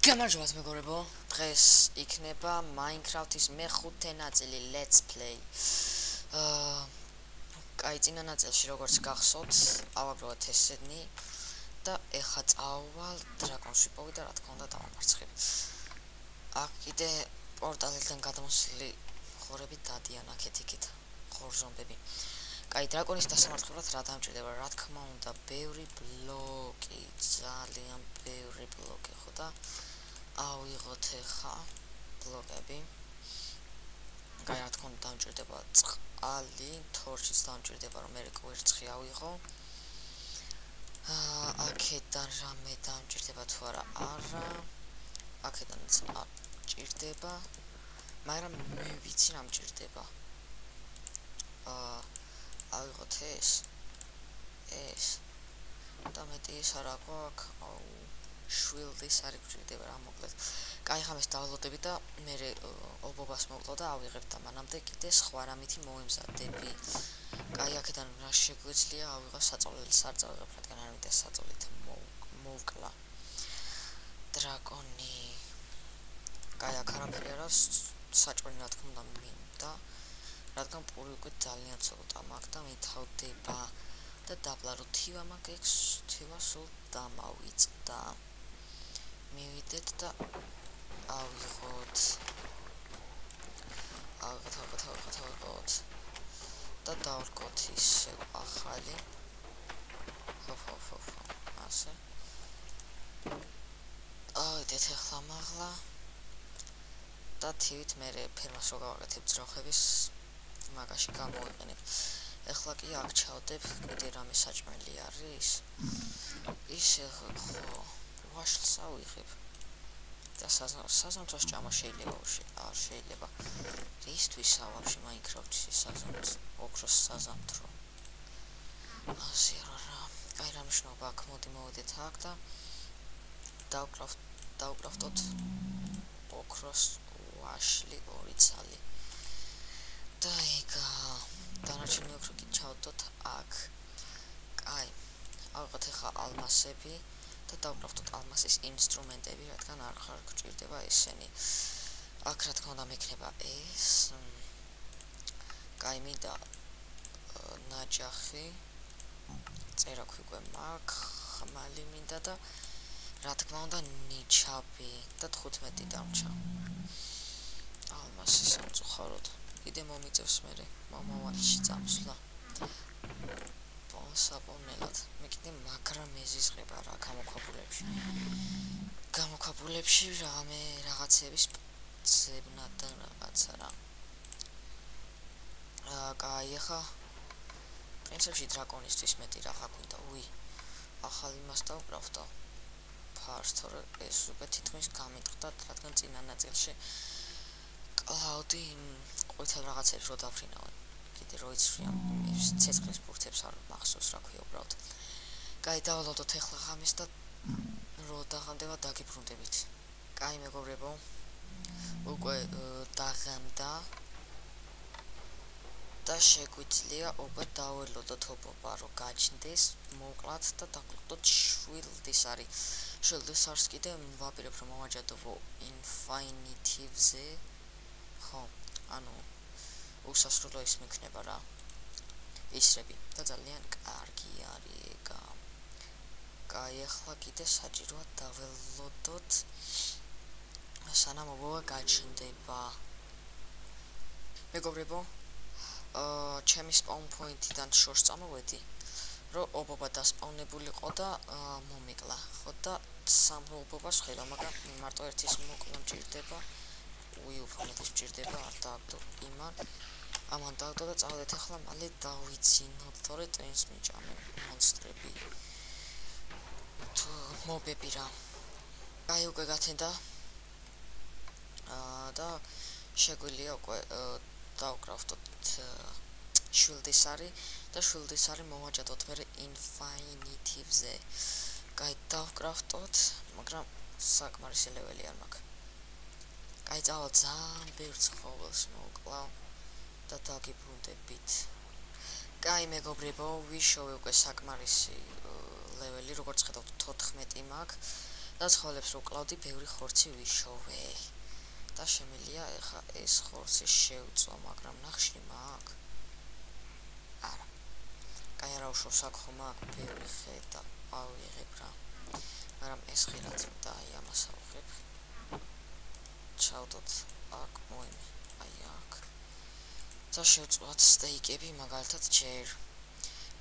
გამარჯობათ მეგობრებო, დღეს იქნება Minecraft-ის მეხუთე ნაწილი Let's Play. წინა ნაწილში როგორც გახსოვთ, ავაგროვეთ ესენი და ეხა წავალ დრაკონს ვიპოვი და რა თქმა უნდა დავამარცხებ. აქ კიდე პორტალიდან გადამოსული ხორები დადიან აქეთ-იქით, ხორზომბები. დრაკონის დასამარცხებლად რა დამჭირდება? რა თქმა უნდა, ბევრი ბლოკი, ძალიან ბევრი ბლოკი, ხო და ავიღოთ ეხა ბლოკები. რა თქმა უნდა დამჭირდება წყალი, თორჩიც დამჭირდება რომ მე კვერცხი ავიღო. აქედან რამე დამჭირდება თუ არა, აქედანაც ჭირდება, მაგრამ მე ვიცი რა მჭირდება. ავიღოთ ეს და მეტი ის არა გვაქვს, შვილდის არის გვჭირდება რა მოკლედ. ხა ეს დავალოდები და მე ობობას მოვკლო და ავიღებ და მანამდე კიდე სხვა რამითი მოემზადები. აქედან რა შეგვიძლია ავიღო საწოლილი სარწავიღებ, რადგან არ მინდა საწოლით მოვკლა. დრაკონი. აქ არაფერი არა, საჭმელი რა თქმა უნდა მინდა, რადგან პური უკვე ძალიან ცოტა მაქვს და მითავდება და დაბლა რომ თივა მაქვს, თივა სულ დამავიწდა. მივიდეთ და ავიღოთ და დავრკოთ ისევ ახალი ასე ავიდეთ ახლა მაღლა და თივით მე ფერმას რო გავაკეთებ ძროხების მაგაში გამოვიყენებ. ეხლა კი აქ ჩავდებ, კიდე რამე საჭმელი არის ისე ხო ვაშლს ავიღებ და საზამთროს ჭამა შეიძლება არ შეიძლება. რისთვის ავავში Minecraft-ში საზამთრო, ოქროს საზამთრო. ასე რა რა მნიშვნელობა აქვს, მოდი მოვიდეთ აქ და დავკრაფტოთ ოქროს ვაშლი 2 ცალი. და იგა დანარჩენი ოქრო კი ჩავდოთ აქ. ავიღოთ ახლა ალმასები და დავკრაფტოთ ალმასის ინსტრუმენტები, რადგან არ ხარ გჭირდება ესენი. აქ რა თქმა უნდა მექნება ეს. მინდა ნაჯახი, წერაქვი უკვე მაქვს, ხმალი მინდა და რა თქმა უნდა ნიჩაბი და 15 დამრჩა. ალმასი სამწუხაროდ კიდე მომიწევს მე მომავალში წამსვლა. საპოვნელად მე კიდე მაგრა მეზიზღება რა გამოქვაბულებში რამე რაღაცების ზებნად და რაღაცა რა. ახლა პრინციპში დრაკონისთვის მეტი რაღა გვინდა. ახალი მას დავკრაფტო ფარს, თორე ეს უკვე თითქმის გამიტყდა, რადგან წინა ნაწილში კლაუდი ყვითელ რაღაცებს რო დაფრინავენ. კიდე რო იცრიან ცეცხლის ბურთებს არ მახსოვს რა ქვია უბრალოდ. დავალოდოთ ახლა ღამეს და რო დაღამდება დაგიბრუნდებით. მეგობრებო, უკვე დაღამდა და შეგვიძლია უკვე დაველოდოთ ობობა რო გაჩნდეს, მოვკლათ და დავკლოთ შვილდის არის. შვილდის არის კიდე ვაპირებ რომ მოვაჯადო ინფინიტივზე. ხო, ანუ უსასრულო ის მექნება რა. ისრები და ძალიან კარგი არის ეგა. ახლა კიდე საჭიროა დაველოდოთ სანამ ობობა გაჩნდება. მეგობრებო, ჩემი spawn point-დან შორს წამოვედი, რომ ობობა დასპავნებულიყო და მომიკლა. ხო და სამ ობობას ხედავ, მაგრამ მარტო ერთის მოკლა მჭირდება. უფრო მეტის მჭირდება, არ დააგდო იმან. ამან დააგდო და წავედეთ ახლა მალე დავიცინოთ, თორე ტვინს მიჭამენ მონსტრები. მობები რა. უკვე გათენდა და შეგვიძლია უკვე დავკრაფტოთ შვილდის არის და შვილდის არის მოვაჯადოთ მე ინფინიტივზე. დავკრაფტოთ, მაგრამ საკმარისი ლეველი არ მაქვს. წავალ ძალიან ბევრ ცხოველს მოვკლავ და დაგიბრუნდებით. მეგობრებო, ვიშოვე უკვე საკმარისი ლეველი, როგორც ხედავთ 14 მაქვს და ცხოველებს რო კლავდი, ბევრი ხორცი ვიშოვე. და შემიძლია ეხა ეს ხორცი შევწვა, მაგრამ ნახშირი მაქვს? არა. კაი არა უშავს აქ ხომ აქ ბევრი ხე და ავიღებ რა. მაგრამ ეს ხილად და აი ამას ავიღებ. ჩავდოთ აქ მოიმე, აი აქ. და შევწვათ სტეიკები მაგალითად ჯერ.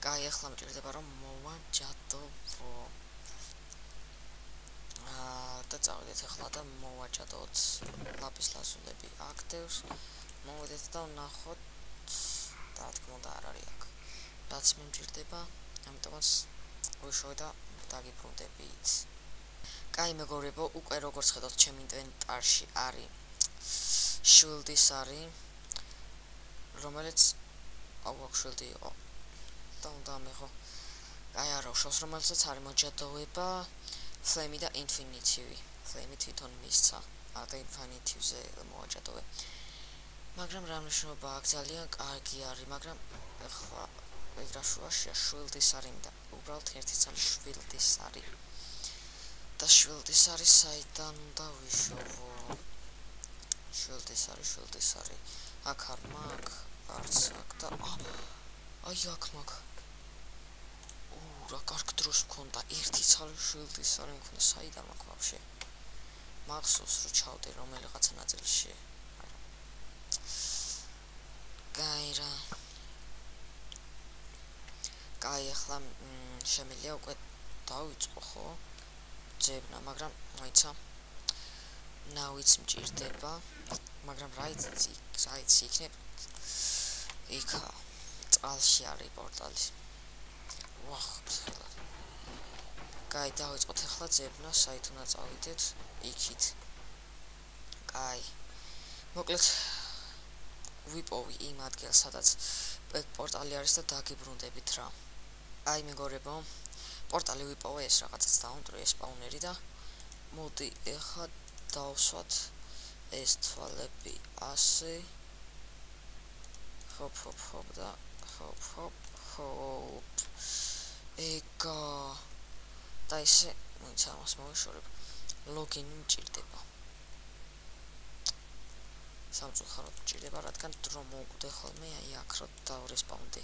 კაი ახლა მჭირდება რომ მოვაჯადოვო. და წავიდეთ ახლა და მოვაჭადოთ ლაპის ლაზულები აქტევს. მოვიდეთ და ვნახოთ და რა თქმა უნდა არ არის აქ. რაც მიმჭირდება, ამიტომაც ვიშოვე და დაგიბრუნდებით. კაი მეგობრებო, უკვე როგორც ხედავთ ჩემი ინვენტარში არის შვილდისარი, რომელიც აქ შვილდი იყო და უნდა მიღო. კაი არა უშავს, რომელსაც არის მოჯადოვება Flame და Infinity-ვი. Flame თვითონ მისცა. და Infinity-ზე მოვაჭადოვე. მაგრამ რა მნიშვნელობა აქვს, ძალიან კარგი არის, მაგრამ ახლა ეგრაშუაშია შვილდისარი და უბრალოდ ერთი ცალი შვილდისარი. და შვილდისარი საიდან უნდა ვიშოვო? შვილდისარი. აქ არ მაქვს, არც აქ და აი აქ მაქვს. რა კარგ დროს მქონდა ერთი ცალი შვილდისარი მქონდა, საიდან მაქვს ვაფშე? მახსოვს რომ ჩავდე რომელიღაცა ნაწილში. კაი რა. კაი ახლა შემიძლია უკვე დავიწყო ხო? ძებნა, მაგრამ მოიცა. ნავიც მჭირდება, მაგრამ რაიც იქნებ იქა წყალში არის პორტალი. ვახ, ფსხილად. კაი, დავიწყოთ ახლა ძებნა, საით უნდა წავიდეთ, იქით. კაი. მოკლედ ვიპოვი იმ ადგილს, სადაც პორტალი არის და დაგიბრუნდებით რა. აი მეგობრებო, პორტალი ვიპოვე, ეს რაღაცაც დაუნტრი ეს სპაუნერი და მოდი ახლა დავსვათ ეს თვალები ასე. ჰოპ და ჰოპ. ეგა და ისე მოიცა ამას მოვიშორებ. ლოგინი მჭირდება. სამწუხაროდ მჭირდება, რადგან დრო მოუკვდე ხოლმე აი აქ რო დავრესპაუნდი.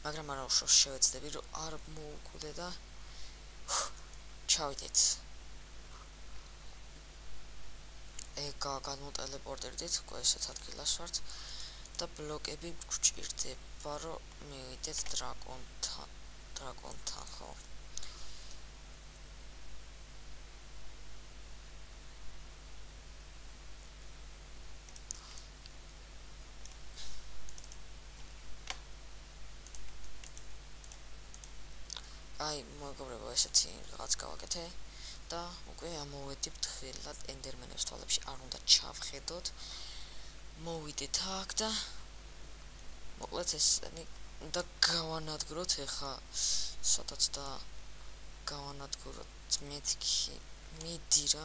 მაგრამ არა უშავს შევეცდები რომ არ მოუკვდე და ჩავიდეთ. ეგა გადმოტელეპორტირდით, უკვე ესეთ ადგილას ვართ და ბლოკები გჭირდება რომ მივიდეთ დრაკონთან ხო. აი მეგობრებო, ესეთი რაღაც გავაკეთე და უკვე ამოვედით ხელად ენდერმენებს თვალებში არ უნდა ჩავხედოთ. მოვიდეთ აქ და მოკლედ ესენი უნდა გავანადგუროთ ეხა სადაც და გავანადგუროთ მეთქი. მიდი რა.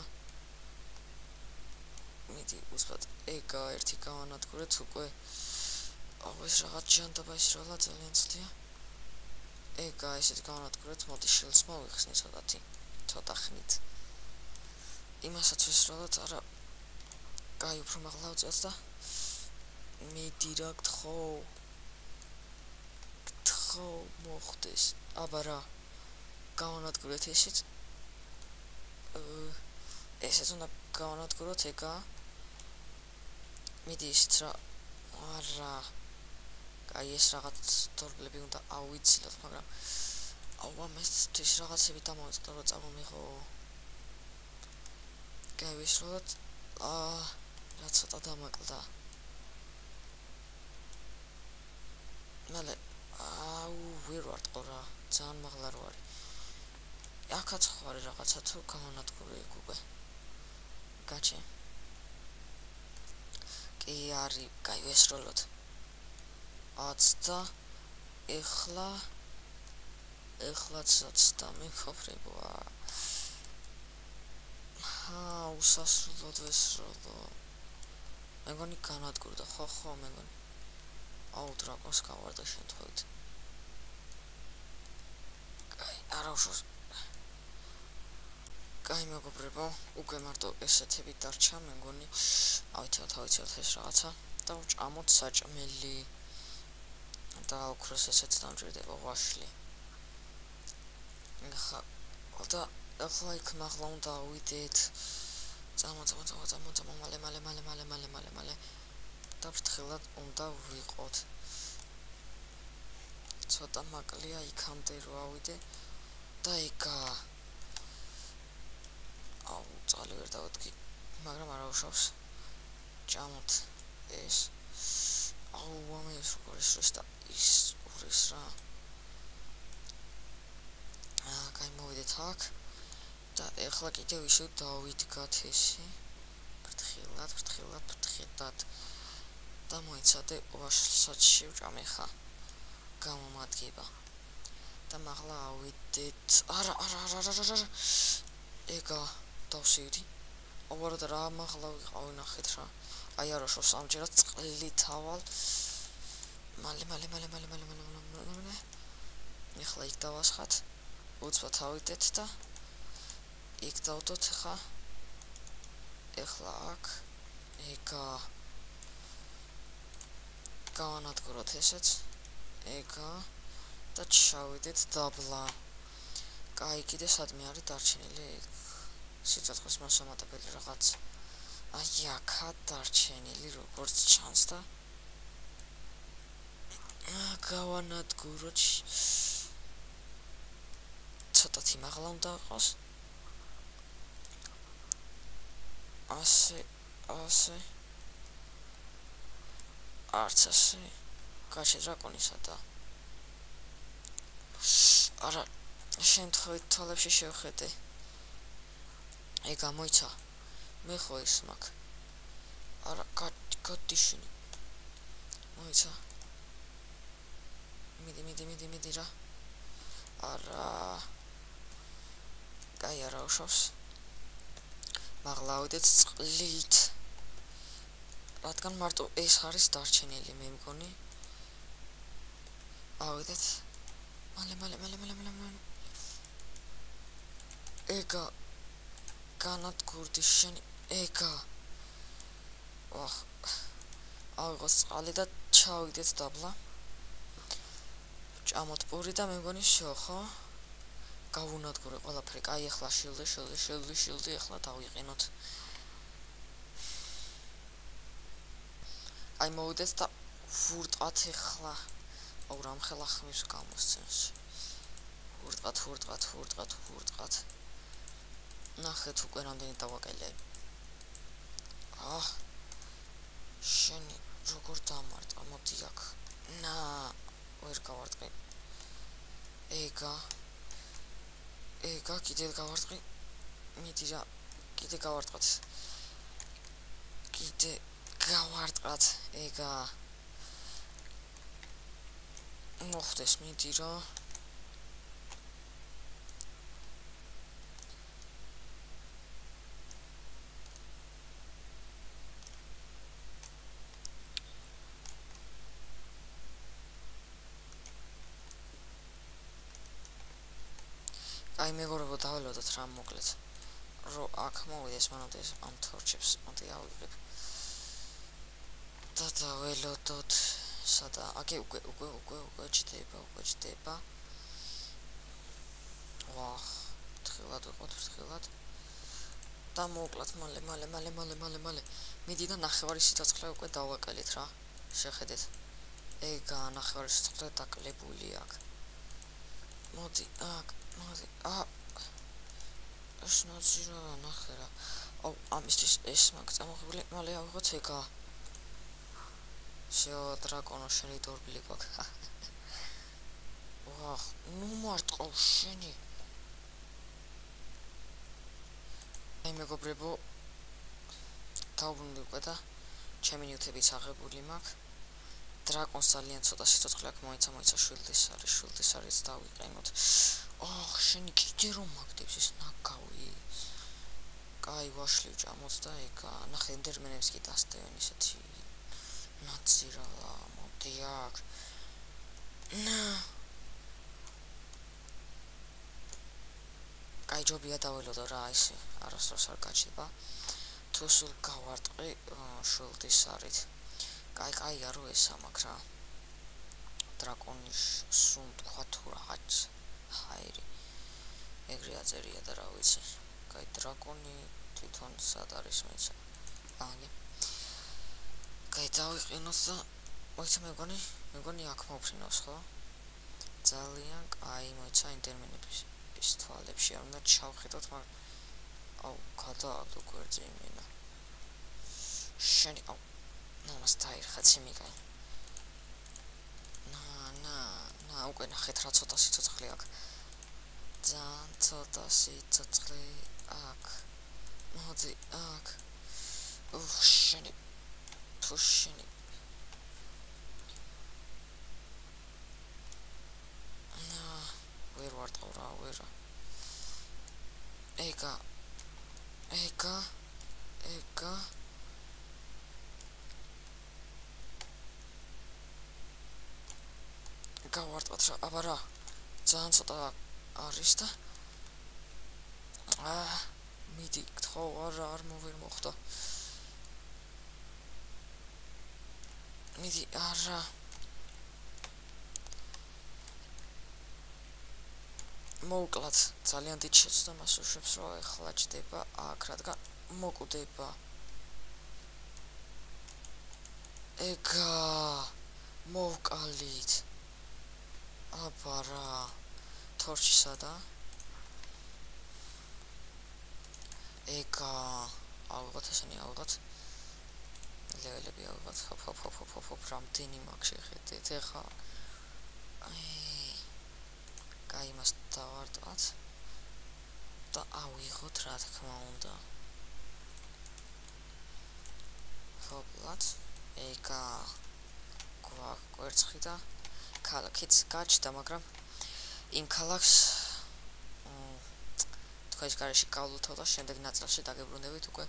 მიდი უცბად ეგა ერთი გავანადგურეთ უკვე. ეს რაღაც ჯანდაბა ის როლა ძალიან ცუდია. ეგა ესეთ გავანადგურეთ, მოდი შილს მოვიხსნი ცოტა ხნით. იმასაც ვისროლოთ, არა კაი უფრო მაღლა ვწევთ და მიდი რა გთხო მოხდეს. აბა რა გავანადგურეთ ესეთ. ესეც უნდა გავანადგუროთ ეგა. მიდი ისიც რა არა კაი ეს რაღაც თორბლები უნდა ავიცილოთ, მაგრამ ამასთვის რაღაცები დამოვიწყდა რომ წამომიღო. კაი ვისროლოთ რა ცოტა დამაკლდა. მალე ვერ ვარ ყორა, ძალიან მაღლა რო არის. აქაც ხო არის რაღაცა თუ გავანადგურე იქ უკვე. გაჩე. კი არის, კაი ვისროლოთ. და ეხლაც და მეკოფრებო. უსასრულოდ ვესროლო. მეგონი განადგურდა, ხო მეგონი. დრაკონს გავარდა შემთხვევით. კაი, არა უშავს. კაი მეგობრებო, უკვე მარტო ესეთები დარჩა, მე მგონი, ავიცავთ ეს რაღაცა და ვჭამოთ საჭმელი და ოქროს ესეც დამჭირდება ვაშლი. ახლა იქ მაღლა უნდა ავიდეთ. წამო მალე და ფრთხილად უნდა ვიყოთ. ცოტა მაკლია იქამდე რო ავიდე და იგა წალი ვერ დავადგი, მაგრამ არ აუშავს. ჭამოთ ეს. ამის როგორ ის და ის ურის რა. კაი მოვიდეთ აქ და ეხლა კიდევ ისევ დავიდგათ ესე. ფრთხილად და მოიცადე ვაშლსაცში ვჭამე ხა. გამომადგება. და მაღლა ავიდეთ. არა. ეგა დავსივდი. უბრალოდ რა მაღლა ვიყავი ნახეთ რა. აი არაშოს ამჯერად წყლით ავალ. მალე. ეხლა იქ დავასხათ. უცბად ავიდეთ და იქ დავდოთ ხა. ეხლა აქ ეგა გავანადგუროთ ესეც. ეგა და ჩავიდეთ დაბლა. კაი, კიდე სადმე არის დარჩენილი სიცოცხლის მასამატებელი რაღაც. აი აქა დარჩენილი როგორც ჩანს და გავანადგუროთ. ცოტათი მაღლა უნდა იყოს. ასე. არც ასე. გაჩე დრაკონისა და არა, შემთხვევით თვალებში შევხედე. ეგა მოიცა. მე ხო ის მაქვს. არა, გადიშინი. მოიცა. მიდი რა. არა. კაი არა უშავს. მაღლა ავიდეთ წყლით. რადგან მარტო ეს არის დარჩენილი, მე მგონი. ავიდეთ. მალე. ეგა განადგურდი შენი. ეგა. ავიღოთ წყალი და ჩავიდეთ დაბლა. ჭამოთ პური და მე მგონი всё, ხო? გავუნადგურე ყველაფერი. კაი, ახლა შილდი, ახლა დავიყინოთ. აი მოვიდეთ და ვურტყათ ახლა. აუ რამ ხელა ხმის გამოსცენს. ვურტყათ. ნახეთ უკვე რამდენი დავაკელე. შენი როგორ დამარტყა, მოდი აქ. ვერ გავარტყი. ეგა კიდე გავარტყი. მიდი რა, კიდე გავარტყათ. ეგა მოხდეს, მიდი რა. აი მეგობრებო, დაველოდოთ რა მოკლედ. რო აქ მოვიდეს მანამდე ამ თორჩებს მოდი ავიღებ. და დაველოდოთ. სადა? აქე უკვე ჭდება. ფრთხილად. და მოუკლათ მალე. მიდი და ნახევარი სიცოცხლე უკვე დავაკელით რა. შეხედეთ. ეგა ნახევარი სიცოცხლე დაკლებული აქ. მოდი. ეს ნაცირა ნახე რა. ამისთვის ეს მაგ წამოღებული მალე ავიღოთ ეგა. всё, დრაკონო შენი დორბილი გვაქვს. ნუ მარტყავ შენი. აი მეგობრებო, დავბრუნდი უკვე და ჩემი ნივთებიც აღებული მაქვს. დრაკონს ძალიან ცოტა სიცოცხლე აქვს, მოიცა შვილდის არის დავიყენოთ. შენი კიდე რომ მაგდებს ეს ნაგავი. კაი, ვაშლი ვჭამოთ და ეგა ნახე ენდერმენებს კი დასდევენ ისეთი ნაცირალა, მოდი აქ. კაი ჯობია დაველოდო რა ისე არასდროს არ გაჩნდება თუ სულ გავარტყი შულდის სარით კაია რო ესა მაგ რა დრაკონის სულ თქვა თუ რაღაც ჰაერი ეგრე აწერია და რა ვიცი კაი დრაკონი თვითონ სად არის მეცა აგი კაი დავიყინოთ და მოიცა მეგონი აქ მოვფრინავს ხო ძალიან კაი მოიცა ინტერმინების ის თვალებში არ უნდა ჩავხედოთ მაგრამ აუ გადაალო გვერდზე იმენა შენი აუ ნამას დაირხა ციმიკაი ნა უკვე ნახეთ რა ცოტა სიცოცხლე აქვს ძალიან ცოტა სიცოცხლე აქვს მოდი აქ შენი თუშინი ვერ ვარტყავ რა ვერა ეგა გავარტყოთ რა აბა რა ძალიან ცოტა არის და მიდი გთხოვ არ მოვერ მოხდა მიდი არა მოვკლათ ძალიან დიდ შეცდომას უშვებს რომ ეხლა ჯდება აქ რადგან მოკვდება ეგა მოვკალით აბა რა თორჩი სადა ეგა ავიღოთ ესენი ავიღოთ ლეველები ავიღოთ ჰოპ რამდენი მაქვს შეხედეთ ეხა კაი მას დავარტყათ და ავიღოთ რა თქმა უნდა ჰოპლად ეგა გვერცხი და ქალაქიც გაჩნდა მაგრამ იმ ქალაქს თქვენს გარეშე გავლუთავ და შემდეგ ნაწილში დაგებრუნდებით უკვე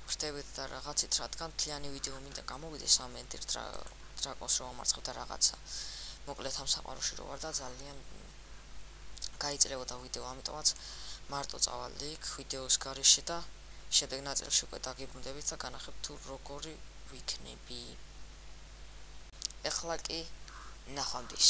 ხვდებით და რაღაცით რადგან მთლიანი ვიდეო მინდა გამოვიდეს ამ ენდერ დრაკონს რომ ამარცხებ და რაღაცა მოკლედ ამ საყვაროში რო ვარ და ძალიან გაიწრებოდა ვიდეო ამიტომაც მარტო წავალ იქ ვიდეოს გარეშე და შემდეგ ნაწილში უკვე დაგებრუნდებით და განახებ თუ როგორი ვიქნები ეხლა კი ნახვამდის